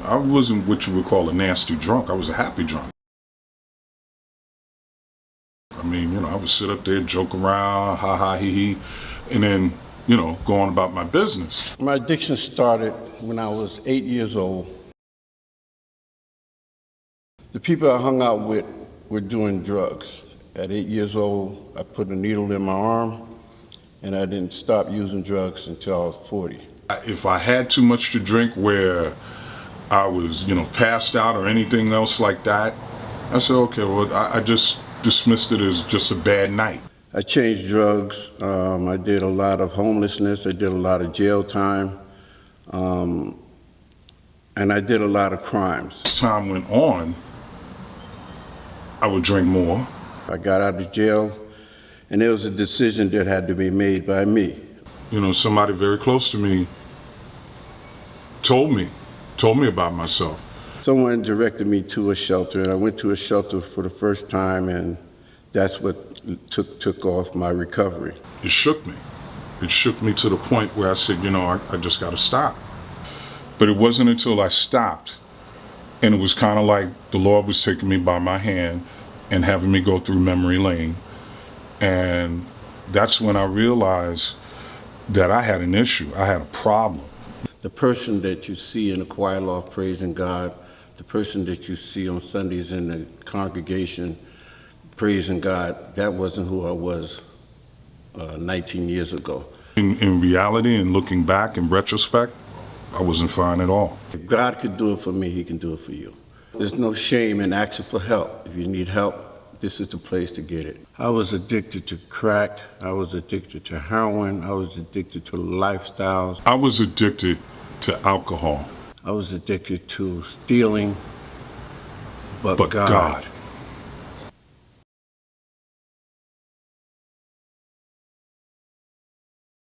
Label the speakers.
Speaker 1: I wasn't what you would call a nasty drunk. I was a happy drunk. I mean, I would sit up there, joke around, ha ha, he he, and then, go on about my business.
Speaker 2: My addiction started when I was 8 years old. The people I hung out with were doing drugs. At 8 years old, I put a needle in my arm, and I didn't stop using drugs until I was 40.
Speaker 1: If I had too much to drink where I was, passed out or anything else like that, I said, okay, well, I just dismissed it as just a bad night.
Speaker 2: I changed drugs. I did a lot of homelessness. I did a lot of jail time. And I did a lot of crimes.
Speaker 1: As time went on, I would drink more.
Speaker 2: I got out of jail, and it was a decision that had to be made by me.
Speaker 1: Somebody very close to me told me about myself.
Speaker 2: Someone directed me to a shelter, and I went to a shelter for the first time, and that's what took off my recovery.
Speaker 1: It shook me. It shook me to the point where I said, I just got to stop. But it wasn't until I stopped, and it was kind of like the Lord was taking me by my hand and having me go through memory lane. And that's when I realized that I had an issue. I had a problem.
Speaker 2: The person that you see in the choir loft praising God, the person that you see on Sundays in the congregation praising God, that wasn't who I was 19 years ago.
Speaker 1: In reality and looking back in retrospect, I wasn't fine at all.
Speaker 2: If God could do it for me, he can do it for you. There's no shame in asking for help. If you need help, this is the place to get it. I was addicted to crack. I was addicted to heroin. I was addicted to lifestyles.
Speaker 1: I was addicted to alcohol.
Speaker 2: I was addicted to stealing, but
Speaker 1: God.